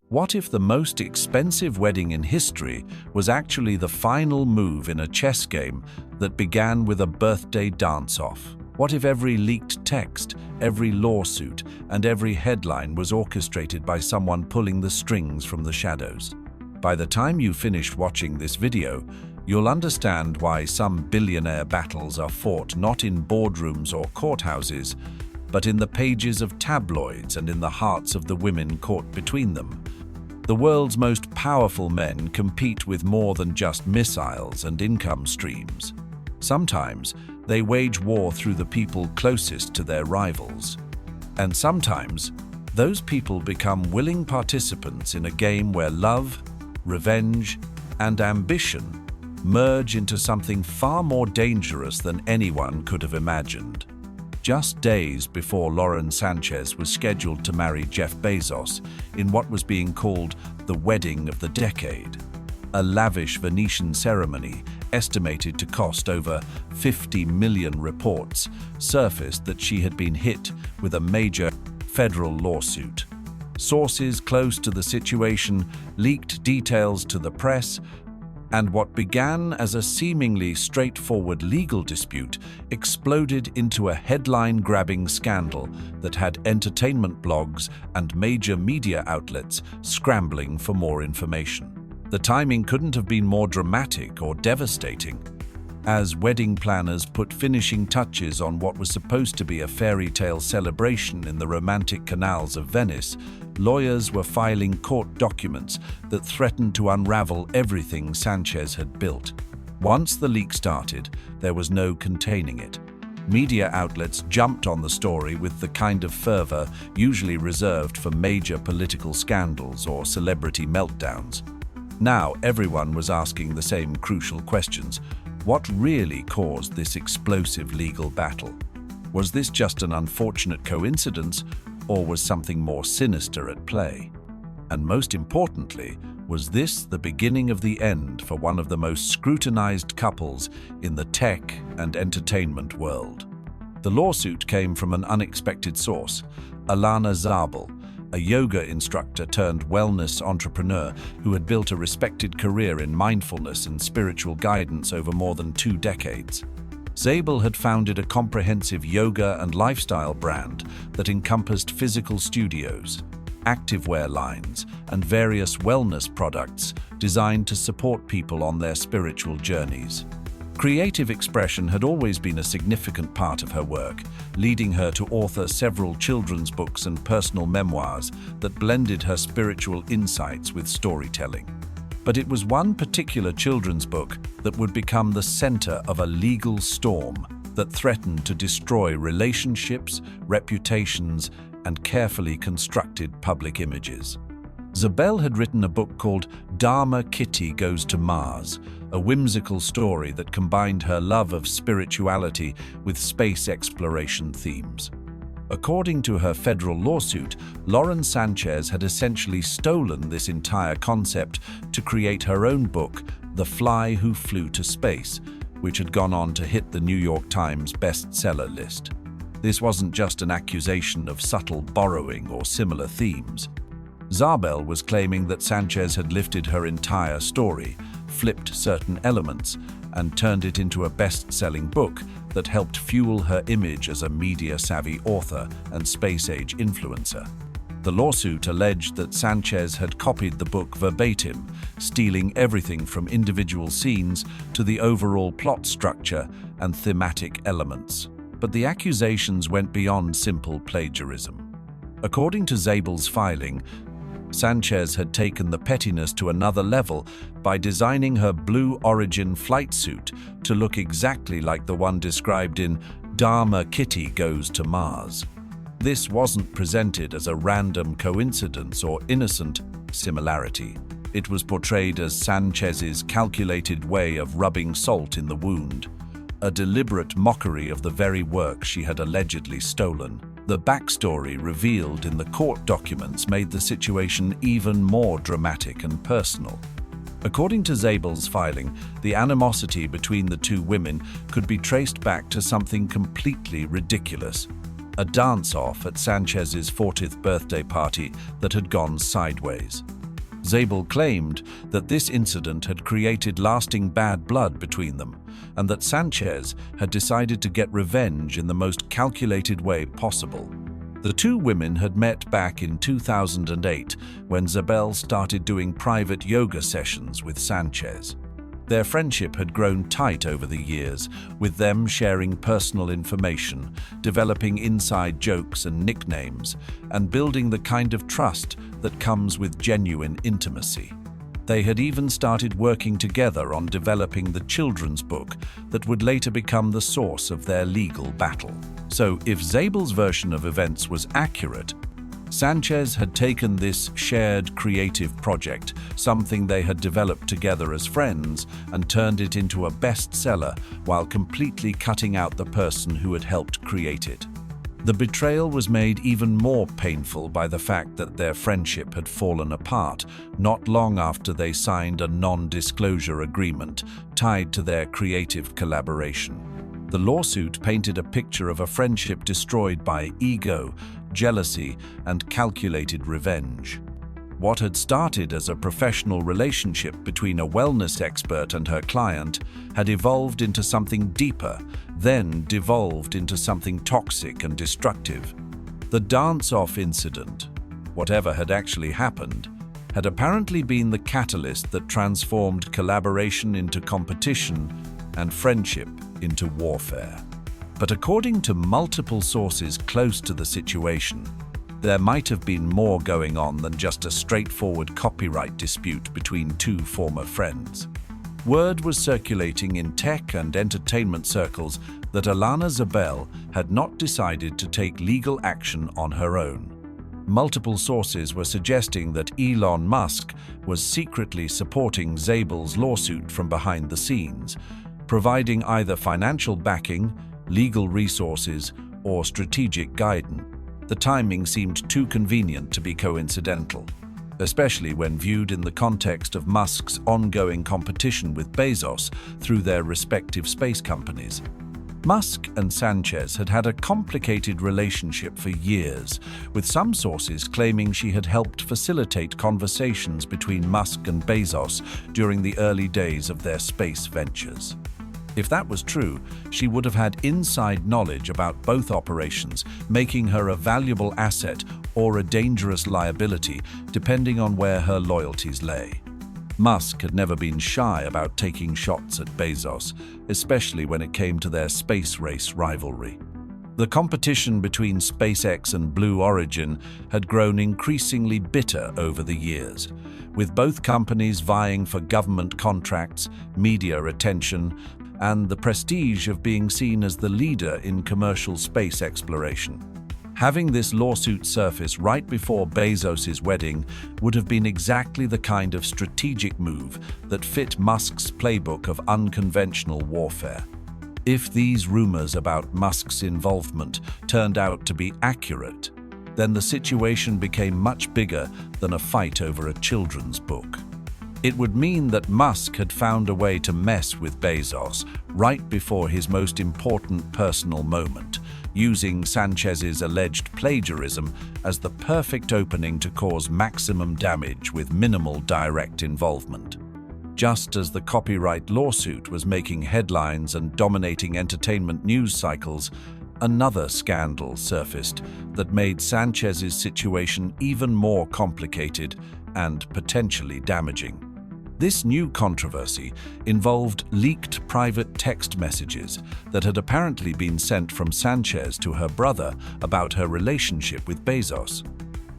What if the most expensive wedding in history was actually the final move in a chess game that began with a birthday dance-off? What if every leaked text, every lawsuit, and every headline was orchestrated by someone pulling the strings from the shadows? By the time you finish watching this video, you'll understand why some billionaire battles are fought not in boardrooms or courthouses, but in the pages of tabloids and in the hearts of the women caught between them. The world's most powerful men compete with more than just missiles and income streams. Sometimes they wage war through the people closest to their rivals. And sometimes those people become willing participants in a game where love, revenge, and ambition merge into something far more dangerous than anyone could have imagined. Just days before Lauren Sánchez was scheduled to marry Jeff Bezos in what was being called the wedding of the decade, a lavish Venetian ceremony estimated to cost over 50 million, reports surfaced that she had been hit with a major federal lawsuit. Sources close to the situation leaked details to the press, and what began as a seemingly straightforward legal dispute exploded into a headline-grabbing scandal that had entertainment blogs and major media outlets scrambling for more information. The timing couldn't have been more dramatic or devastating. As wedding planners put finishing touches on what was supposed to be a fairy tale celebration in the romantic canals of Venice, lawyers were filing court documents that threatened to unravel everything Sánchez had built. Once the leak started, there was no containing it. Media outlets jumped on the story with the kind of fervor usually reserved for major political scandals or celebrity meltdowns. Now everyone was asking the same crucial questions. What really caused this explosive legal battle? Was this just an unfortunate coincidence, or was something more sinister at play? And most importantly, was this the beginning of the end for one of the most scrutinized couples in the tech and entertainment world? The lawsuit came from an unexpected source, Alana Zabel, a yoga instructor turned wellness entrepreneur who had built a respected career in mindfulness and spiritual guidance over more than 2 decades. Zabel had founded a comprehensive yoga and lifestyle brand that encompassed physical studios, activewear lines, and various wellness products designed to support people on their spiritual journeys. Creative expression had always been a significant part of her work, leading her to author several children's books and personal memoirs that blended her spiritual insights with storytelling. But it was one particular children's book that would become the center of a legal storm that threatened to destroy relationships, reputations, and carefully constructed public images. Zabel had written a book called Dharma Kitty Goes to Mars, a whimsical story that combined her love of spirituality with space exploration themes. According to her federal lawsuit, Lauren Sánchez had essentially stolen this entire concept to create her own book, The Fly Who Flew to Space, which had gone on to hit the New York Times bestseller list. This wasn't just an accusation of subtle borrowing or similar themes. Zabel was claiming that Sánchez had lifted her entire story, flipped certain elements, and turned it into a best-selling book that helped fuel her image as a media-savvy author and space-age influencer. The lawsuit alleged that Sánchez had copied the book verbatim, stealing everything from individual scenes to the overall plot structure and thematic elements. But the accusations went beyond simple plagiarism. According to Zabel's filing, Sánchez had taken the pettiness to another level by designing her Blue Origin flight suit to look exactly like the one described in Dharma Kitty Goes to Mars. This wasn't presented as a random coincidence or innocent similarity. It was portrayed as Sánchez's calculated way of rubbing salt in the wound, a deliberate mockery of the very work she had allegedly stolen. The backstory revealed in the court documents made the situation even more dramatic and personal. According to Zabel's filing, the animosity between the two women could be traced back to something completely ridiculous: a dance-off at Sánchez's 40th birthday party that had gone sideways. Zabel claimed that this incident had created lasting bad blood between them, and that Sánchez had decided to get revenge in the most calculated way possible. The two women had met back in 2008 when Zabel started doing private yoga sessions with Sánchez. Their friendship had grown tight over the years, with them sharing personal information, developing inside jokes and nicknames, and building the kind of trust that comes with genuine intimacy. They had even started working together on developing the children's book that would later become the source of their legal battle. So, if Zabel's version of events was accurate, Sánchez had taken this shared creative project, something they had developed together as friends, and turned it into a bestseller while completely cutting out the person who had helped create it. The betrayal was made even more painful by the fact that their friendship had fallen apart not long after they signed a non-disclosure agreement tied to their creative collaboration. The lawsuit painted a picture of a friendship destroyed by ego, jealousy, and calculated revenge. What had started as a professional relationship between a wellness expert and her client had evolved into something deeper, then devolved into something toxic and destructive. The dance-off incident, whatever had actually happened, had apparently been the catalyst that transformed collaboration into competition and friendship into warfare. But according to multiple sources close to the situation, there might have been more going on than just a straightforward copyright dispute between two former friends. Word was circulating in tech and entertainment circles that Alana Zabel had not decided to take legal action on her own. Multiple sources were suggesting that Elon Musk was secretly supporting Zabel's lawsuit from behind the scenes, providing either financial backing, legal resources, or strategic guidance. The timing seemed too convenient to be coincidental, especially when viewed in the context of Musk's ongoing competition with Bezos through their respective space companies. Musk and Sánchez had had a complicated relationship for years, with some sources claiming she had helped facilitate conversations between Musk and Bezos during the early days of their space ventures. If that was true, she would have had inside knowledge about both operations, making her a valuable asset or a dangerous liability, depending on where her loyalties lay. Musk had never been shy about taking shots at Bezos, especially when it came to their space race rivalry. The competition between SpaceX and Blue Origin had grown increasingly bitter over the years, with both companies vying for government contracts, media attention, and the prestige of being seen as the leader in commercial space exploration. Having this lawsuit surface right before Bezos' wedding would have been exactly the kind of strategic move that fit Musk's playbook of unconventional warfare. If these rumors about Musk's involvement turned out to be accurate, then the situation became much bigger than a fight over a children's book. It would mean that Musk had found a way to mess with Bezos right before his most important personal moment, using Sánchez's alleged plagiarism as the perfect opening to cause maximum damage with minimal direct involvement. Just as the copyright lawsuit was making headlines and dominating entertainment news cycles, another scandal surfaced that made Sánchez's situation even more complicated and potentially damaging. This new controversy involved leaked private text messages that had apparently been sent from Sánchez to her brother about her relationship with Bezos.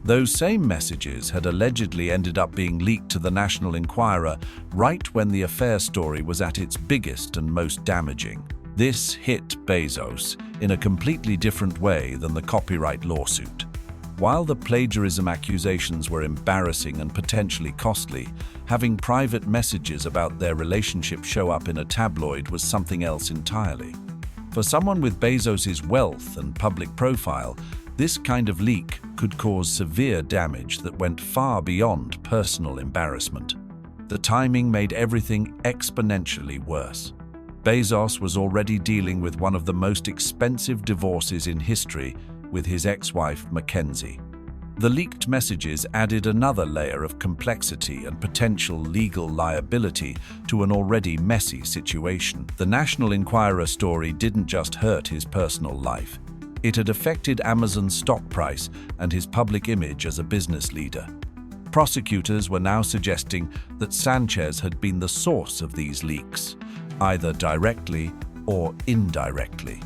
Those same messages had allegedly ended up being leaked to the National Enquirer right when the affair story was at its biggest and most damaging. This hit Bezos in a completely different way than the copyright lawsuit. While the plagiarism accusations were embarrassing and potentially costly, having private messages about their relationship show up in a tabloid was something else entirely. For someone with Bezos' wealth and public profile, this kind of leak could cause severe damage that went far beyond personal embarrassment. The timing made everything exponentially worse. Bezos was already dealing with one of the most expensive divorces in history with his ex-wife Mackenzie. The leaked messages added another layer of complexity and potential legal liability to an already messy situation. The National Enquirer story didn't just hurt his personal life. It had affected Amazon's stock price and his public image as a business leader. Prosecutors were now suggesting that Sánchez had been the source of these leaks, either directly or indirectly.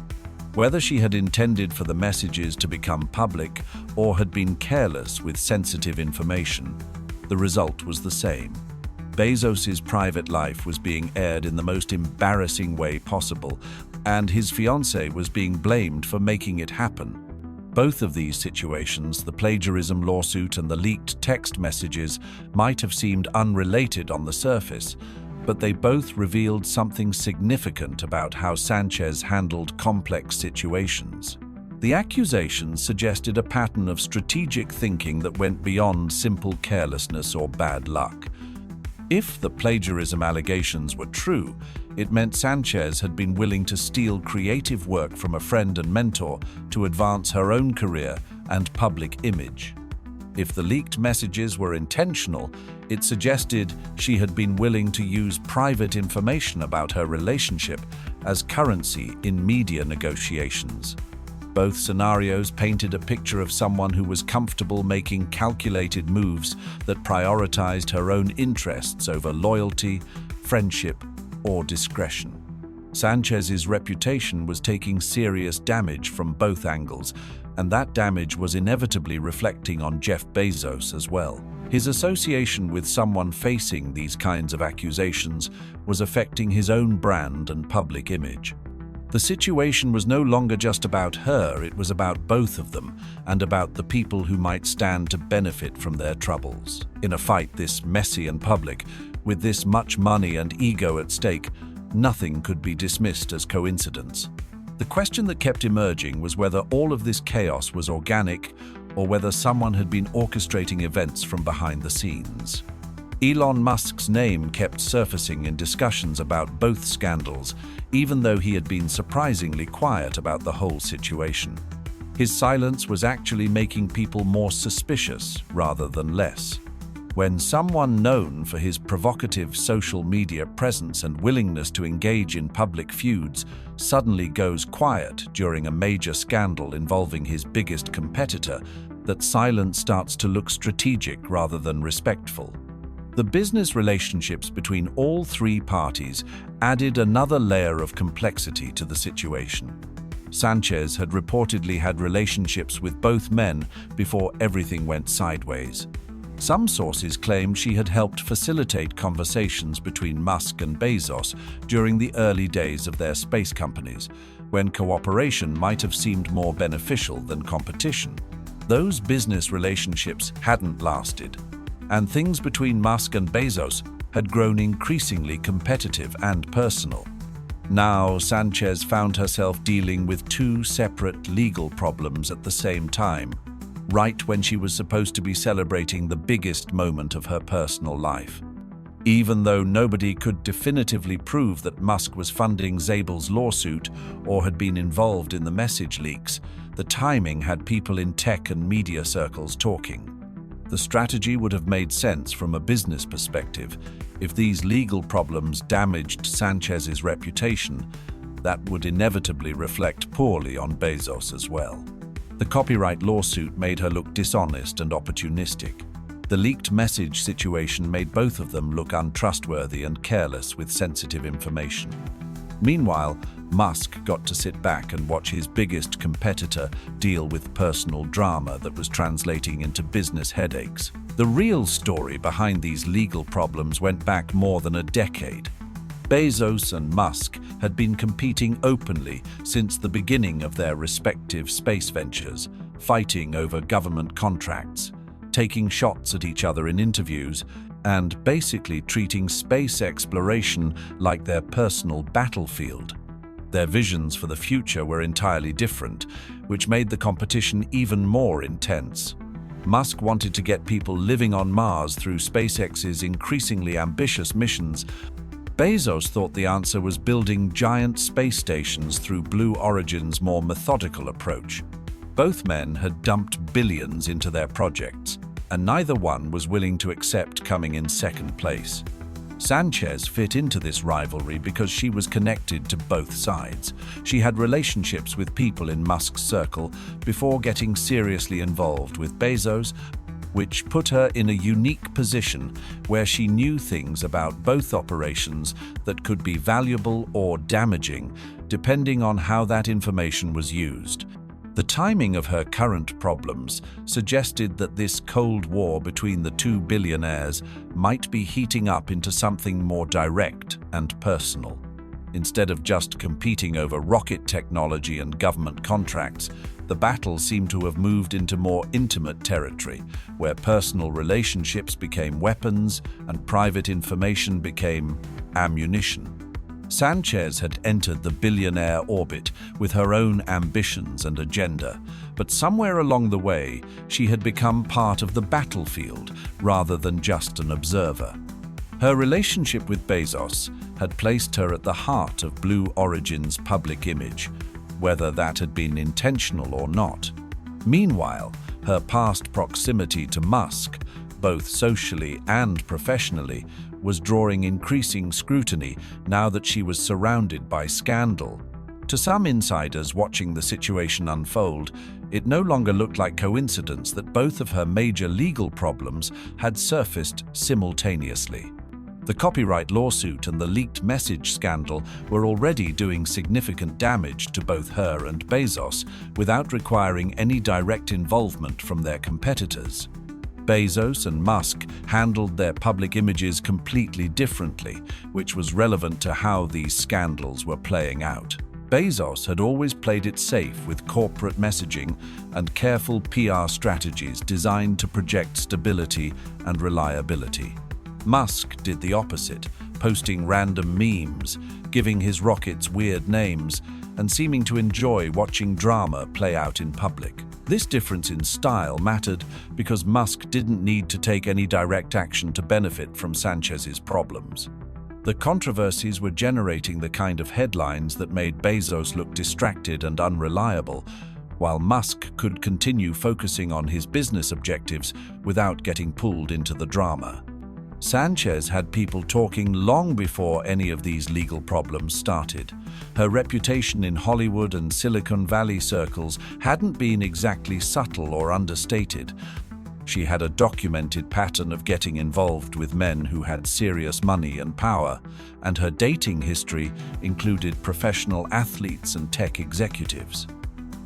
Whether she had intended for the messages to become public or had been careless with sensitive information, the result was the same. Bezos's private life was being aired in the most embarrassing way possible, and his fiancée was being blamed for making it happen. Both of these situations, the plagiarism lawsuit and the leaked text messages, might have seemed unrelated on the surface, but they both revealed something significant about how Sánchez handled complex situations. The accusations suggested a pattern of strategic thinking that went beyond simple carelessness or bad luck. If the plagiarism allegations were true, it meant Sánchez had been willing to steal creative work from a friend and mentor to advance her own career and public image. If the leaked messages were intentional, it suggested she had been willing to use private information about her relationship as currency in media negotiations. Both scenarios painted a picture of someone who was comfortable making calculated moves that prioritized her own interests over loyalty, friendship, or discretion. Sánchez's reputation was taking serious damage from both angles, and that damage was inevitably reflecting on Jeff Bezos as well. His association with someone facing these kinds of accusations was affecting his own brand and public image. The situation was no longer just about her, it was about both of them, and about the people who might stand to benefit from their troubles. In a fight this messy and public, with this much money and ego at stake, nothing could be dismissed as coincidence. The question that kept emerging was whether all of this chaos was organic or whether someone had been orchestrating events from behind the scenes. Elon Musk's name kept surfacing in discussions about both scandals, even though he had been surprisingly quiet about the whole situation. His silence was actually making people more suspicious rather than less. When someone known for his provocative social media presence and willingness to engage in public feuds suddenly goes quiet during a major scandal involving his biggest competitor, that silence starts to look strategic rather than respectful. The business relationships between all three parties added another layer of complexity to the situation. Sánchez had reportedly had relationships with both men before everything went sideways. Some sources claimed she had helped facilitate conversations between Musk and Bezos during the early days of their space companies, when cooperation might have seemed more beneficial than competition. Those business relationships hadn't lasted, and things between Musk and Bezos had grown increasingly competitive and personal. Now, Sánchez found herself dealing with two separate legal problems at the same time, right when she was supposed to be celebrating the biggest moment of her personal life. Even though nobody could definitively prove that Musk was funding Zabel's lawsuit or had been involved in the message leaks, the timing had people in tech and media circles talking. The strategy would have made sense from a business perspective. If these legal problems damaged Sánchez's reputation, that would inevitably reflect poorly on Bezos as well. The copyright lawsuit made her look dishonest and opportunistic. The leaked message situation made both of them look untrustworthy and careless with sensitive information. Meanwhile, Musk got to sit back and watch his biggest competitor deal with personal drama that was translating into business headaches. The real story behind these legal problems went back more than a decade. Bezos and Musk had been competing openly since the beginning of their respective space ventures, fighting over government contracts, taking shots at each other in interviews, and basically treating space exploration like their personal battlefield. Their visions for the future were entirely different, which made the competition even more intense. Musk wanted to get people living on Mars through SpaceX's increasingly ambitious missions. Bezos thought the answer was building giant space stations through Blue Origin's more methodical approach. Both men had dumped billions into their projects, and neither one was willing to accept coming in second place. Sánchez fit into this rivalry because she was connected to both sides. She had relationships with people in Musk's circle before getting seriously involved with Bezos, which put her in a unique position where she knew things about both operations that could be valuable or damaging, depending on how that information was used. The timing of her current problems suggested that this Cold War between the two billionaires might be heating up into something more direct and personal. Instead of just competing over rocket technology and government contracts, the battle seemed to have moved into more intimate territory, where personal relationships became weapons and private information became ammunition. Sánchez had entered the billionaire orbit with her own ambitions and agenda, but somewhere along the way, she had become part of the battlefield rather than just an observer. Her relationship with Bezos had placed her at the heart of Blue Origin's public image, whether that had been intentional or not. Meanwhile, her past proximity to Musk, both socially and professionally, was drawing increasing scrutiny now that she was surrounded by scandal. To some insiders watching the situation unfold, it no longer looked like coincidence that both of her major legal problems had surfaced simultaneously. The copyright lawsuit and the leaked message scandal were already doing significant damage to both her and Bezos without requiring any direct involvement from their competitors. Bezos and Musk handled their public images completely differently, which was relevant to how these scandals were playing out. Bezos had always played it safe with corporate messaging and careful PR strategies designed to project stability and reliability. Musk did the opposite, posting random memes, giving his rockets weird names, and seeming to enjoy watching drama play out in public. This difference in style mattered because Musk didn't need to take any direct action to benefit from Sánchez's problems. The controversies were generating the kind of headlines that made Bezos look distracted and unreliable, while Musk could continue focusing on his business objectives without getting pulled into the drama. Sánchez had people talking long before any of these legal problems started. Her reputation in Hollywood and Silicon Valley circles hadn't been exactly subtle or understated. She had a documented pattern of getting involved with men who had serious money and power, and her dating history included professional athletes and tech executives.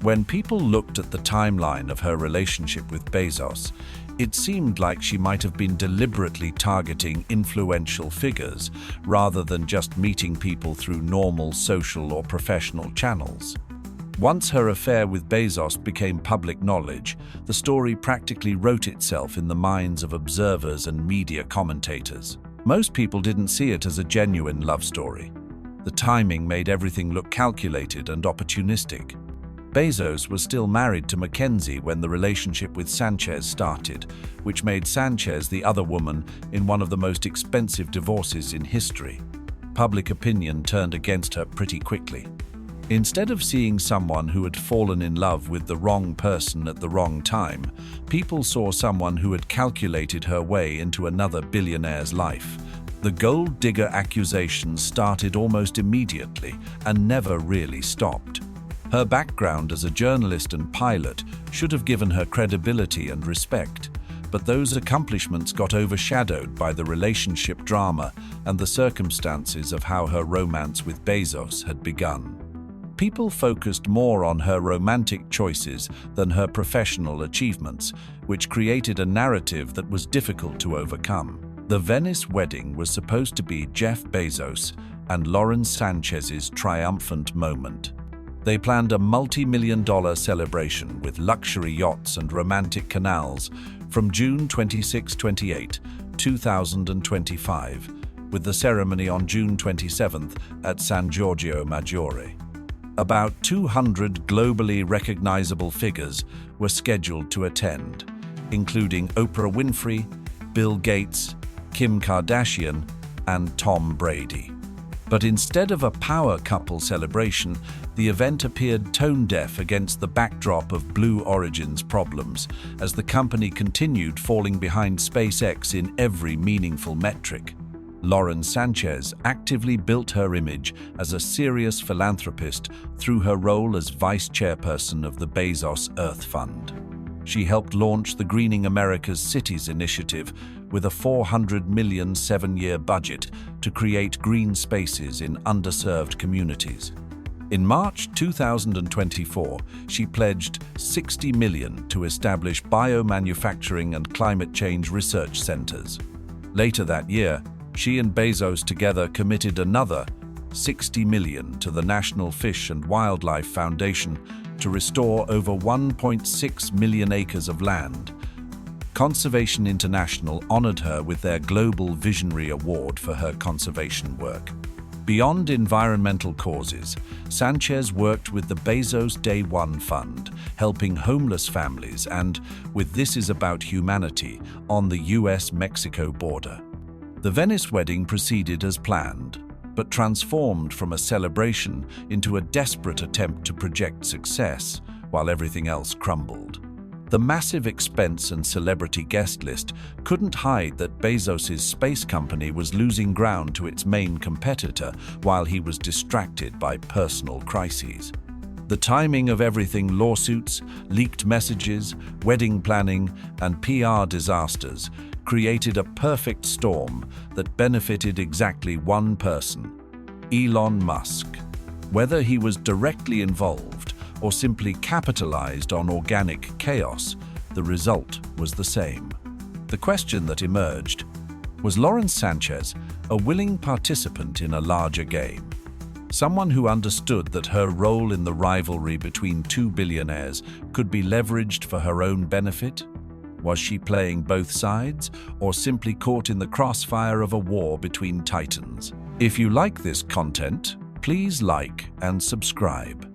When people looked at the timeline of her relationship with Bezos, it seemed like she might have been deliberately targeting influential figures rather than just meeting people through normal social or professional channels. Once her affair with Bezos became public knowledge, the story practically wrote itself in the minds of observers and media commentators. Most people didn't see it as a genuine love story. The timing made everything look calculated and opportunistic. Bezos was still married to Mackenzie when the relationship with Sánchez started, which made Sánchez the other woman in one of the most expensive divorces in history. Public opinion turned against her pretty quickly. Instead of seeing someone who had fallen in love with the wrong person at the wrong time, people saw someone who had calculated her way into another billionaire's life. The gold digger accusations started almost immediately and never really stopped. Her background as a journalist and pilot should have given her credibility and respect, but those accomplishments got overshadowed by the relationship drama and the circumstances of how her romance with Bezos had begun. People focused more on her romantic choices than her professional achievements, which created a narrative that was difficult to overcome. The Venice wedding was supposed to be Jeff Bezos and Lauren Sánchez's triumphant moment. They planned a multi-million-dollar celebration with luxury yachts and romantic canals from June 26-28, 2025, with the ceremony on June 27th at San Giorgio Maggiore. About 200 globally recognizable figures were scheduled to attend, including Oprah Winfrey, Bill Gates, Kim Kardashian, and Tom Brady. But instead of a power couple celebration, the event appeared tone-deaf against the backdrop of Blue Origin's problems, as the company continued falling behind SpaceX in every meaningful metric. Lauren Sánchez actively built her image as a serious philanthropist through her role as vice chairperson of the Bezos Earth Fund. She helped launch the Greening America's Cities initiative with a $400 million 7-year budget to create green spaces in underserved communities. In March 2024, she pledged $60 million to establish biomanufacturing and climate change research centers. Later that year, she and Bezos together committed another $60 million to the National Fish and Wildlife Foundation to restore over 1.6 million acres of land. Conservation International honored her with their Global Visionary Award for her conservation work. Beyond environmental causes, Sánchez worked with the Bezos Day One Fund, helping homeless families and, with This Is About Humanity, on the US-Mexico border. The Venice wedding proceeded as planned, but transformed from a celebration into a desperate attempt to project success while everything else crumbled. The massive expense and celebrity guest list couldn't hide that Bezos' space company was losing ground to its main competitor while he was distracted by personal crises. The timing of everything, lawsuits, leaked messages, wedding planning, and PR disasters created a perfect storm that benefited exactly one person, Elon Musk. Whether he was directly involved or simply capitalized on organic chaos, the result was the same. The question that emerged: was Lauren Sánchez a willing participant in a larger game? Someone who understood that her role in the rivalry between two billionaires could be leveraged for her own benefit? Was she playing both sides, or simply caught in the crossfire of a war between titans? If you like this content, please like and subscribe.